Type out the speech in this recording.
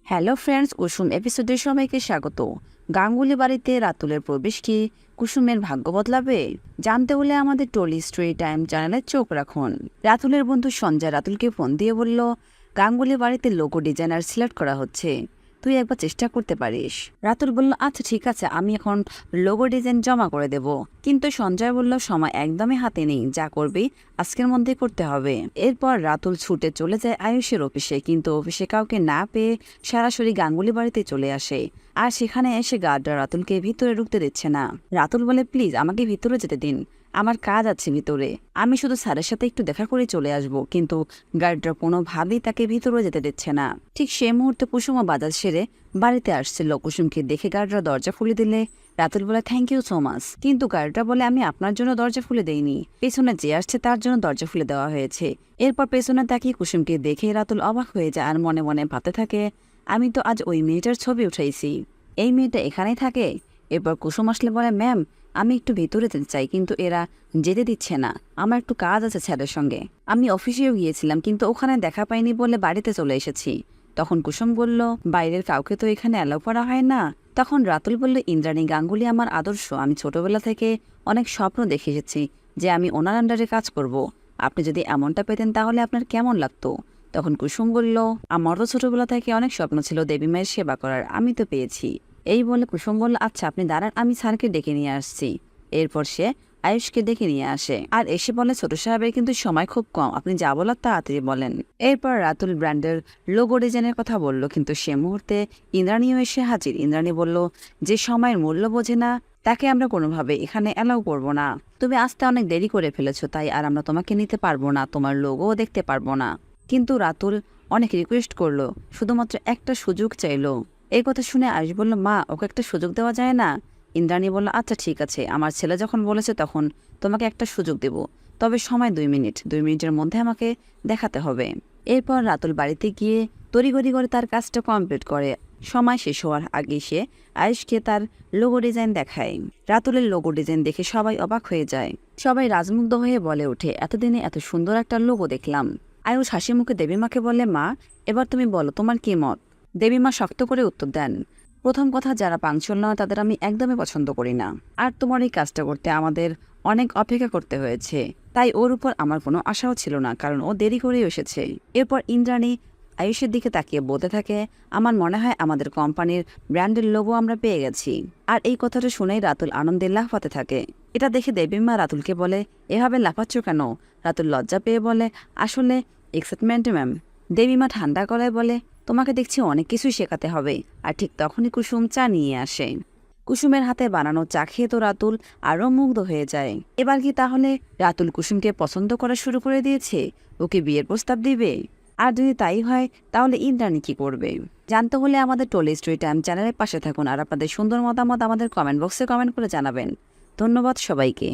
Hello friends, কুসুম এপিসোডে সবাইকে স্বাগত। গাঙ্গুলি বাড়িতে রাতুলের প্রবেশ কি কুসুমের ভাগ্য বদলাবে? জানতে হলে আমাদের টলি স্টোরি টাইম চ্যানেলে চোখ রাখুন। রাতুলের বন্ধু সঞ্জয় রাতুলকে ফোন দিয়ে বলল, গাঙ্গুলি বাড়িতে লোগো ডিজাইনার সিলেক্ট করা হচ্ছে, তুই একবার চেষ্টা করতে পারিস। রাতুল বলল, আচ্ছা ঠিক আছে, আমি এখন লোগো ডিজাইন জমা করে দেব। কিন্তু সঞ্জয় বলল, সময় একদমই হাতে নেই, যা করবি আজকের মধ্যে করতে হবে। এরপর রাতুল ছুটে চলে যায় আয়ুষের অফিসে, কিন্তু অফিসে কাউকে না পেয়ে সরাসরি গাঙ্গুলি বাড়িতে চলে আসে। আর সেখানে এসে গার্ডরা রাতুলকে ভিতরে ঢুকতে দিচ্ছে না। রাতুল বলে, প্লিজ আমাকে ভিতরে যেতে দিন, আমার কাজ আছে ভিতরে, আমি শুধু স্যারের সাথে একটু দেখা করে চলে আসব। কিন্তু গার্ডরা কোনোভাবেই তাকে ভিতরে যেতে দিচ্ছে না। ঠিক সেই মুহূর্তে কুসুমও বাজার সেরে বাড়িতে আসছিল। কুসুমকে দেখে গার্ডরা দরজা খুলে দিলে রাতুল বলে, থ্যাংক ইউ সো মাচ। কিন্তু গার্ডরা বলে, আমি আপনার জন্য দরজা খুলে দেইনি, পেছনে যে আসছে তার জন্য দরজা খুলে দেওয়া হয়েছে। এরপর পেছনে তাকিয়ে কুসুমকে দেখে রাতুল অবাক হয়ে যায় আর মনে মনে ভাবতে থাকে, আমি তো আজ ওই মেয়েটার ছবি উঠাইছি, এই মেয়েটা এখানেই থাকে। এরপর কুসুম আসলে বলে, ম্যাম আমি একটু ভিতরে যেতে চাই, কিন্তু এরা যেতে দিচ্ছে না, আমার একটু কাজ আছে স্যারের সঙ্গে। আমি অফিসেও গিয়েছিলাম, কিন্তু ওখানে দেখা পাইনি বলে বাড়িতে চলে এসেছি। তখন কুসুম বলল, বাইরের কাউকে তো এখানে অ্যালাউ করা হয় না। তখন রাতুল বলল, ইন্দ্রাণী গাঙ্গুলি আমার আদর্শ, আমি ছোটবেলা থেকে অনেক স্বপ্ন দেখে এসেছি যে আমি ওনার আন্ডারে কাজ করব। আপনি যদি এমনটা পেতেন তাহলে আপনার কেমন লাগতো? তখন কুসুম বলল, আমার তো ছোটবেলা থেকে অনেক স্বপ্ন ছিল দেবী মায়ের সেবা করার, আমি তো পেয়েছি। এই বলে কুসুম বলল, আচ্ছা আপনি দাঁড়ান, আমি স্যারকে ডেকে নিয়ে আসছি। এরপর সে আয়ুষকে ডেকে নিয়ে আসে আর এসে বলে, ছোট সাহেবের কিন্তু সময় খুব কম, আপনি যা বলার তাড়াতাড়ি বলেন। এরপর রাতুল ব্র্যান্ডের লোগো ডিজাইনের কথা বলল, কিন্তু সে মুহূর্তে ইন্দ্রাণীও এসে হাজির। ইন্দ্রাণী বলল, যে সময়ের মূল্য বোঝে না তাকে আমরা কোনোভাবে এখানে অ্যালাউ করব না। তুমি আসতে অনেক দেরি করে ফেলেছো, তাই আর আমরা তোমাকে নিতে পারবো না, তোমার লোগোও দেখতে পারবো না। কিন্তু রাতুল অনেক রিকোয়েস্ট করলো, শুধুমাত্র একটা সুযোগ চাইলো। এই কথা শুনে আয়ুষ বলল, মা ওকে একটা সুযোগ দেওয়া যায় না? ইন্দ্রাণী বলল, আচ্ছা ঠিক আছে, আমার ছেলে যখন বলেছে তখন তোমাকে একটা সুযোগ দেব, তবে সময় 2 মিনিট, 2 মিনিটের মধ্যে আমাকে দেখাতে হবে। এরপর রাতুল বাড়িতে গিয়ে তড়িঘড়ি করে তার কাজটা কমপ্লিট করে। সময় শেষ হওয়ার আগে সে আয়ুষকে তার লোগো ডিজাইন দেখায়। রাতুলের লোগো ডিজাইন দেখে সবাই অবাক হয়ে যায়। সবাই রাজমুগ্ধ হয়ে বলে ওঠে, এতদিনে এত সুন্দর একটা লোগো দেখলাম। আয়ুষ হাসি মুখে দেবীমাকে বলে, মা এবার তুমি বলো তোমার কি মত? দেবীমা শক্ত করে উত্তর দেন, প্রথম কথা, যারা পাংচুয়াল নয় তাদের আমি একদমই পছন্দ করি না। আর তোমার এই কাজটা করতে আমাদের অনেক অপেক্ষা করতে হয়েছে, তাই ওর উপর আমার কোনো আশাও ছিল না, কারণ ও দেরি করেই এসেছে। এরপর ইন্দ্রাণী আয়ুষের দিকে তাকিয়ে বলতে থাকে, আমার মনে হয় আমাদের কোম্পানির ব্র্যান্ডের লোগো আমরা পেয়ে গেছি। আর এই কথাটা শুনেই রাতুল আনন্দে লাফাতে থাকে। এটা দেখে দেবীমা রাতুলকে বলে, এভাবে লাফাচ্ছ কেন? রাতুল লজ্জা পেয়ে বলে, আসলে এক্সাইটমেন্ট ম্যাম। দেবীমা ঠান্ডা গলায় বলে, তোমাকে দেখছি অনেক কিছুই শেখাতে হবে। আর ঠিক তখনই কুসুম চা নিয়ে আসে। কুসুমের হাতে বানানো চা খেয়ে তো রাতুল আরও মুগ্ধ হয়ে যায়। এবার কি তাহলে রাতুল কুসুমকে পছন্দ করা শুরু করে দিয়েছে? ওকে বিয়ের প্রস্তাব দিবে? আর যদি তাই হয় তাহলে ইন্দ্রাণী কি করবে? জানতে হলে আমাদের টলি স্টোরি টাইম চ্যানেলের পাশে থাকুন আর আপনাদের সুন্দর মতামত আমাদের কমেন্ট বক্সে কমেন্ট করে জানাবেন। ধন্যবাদ সবাইকে।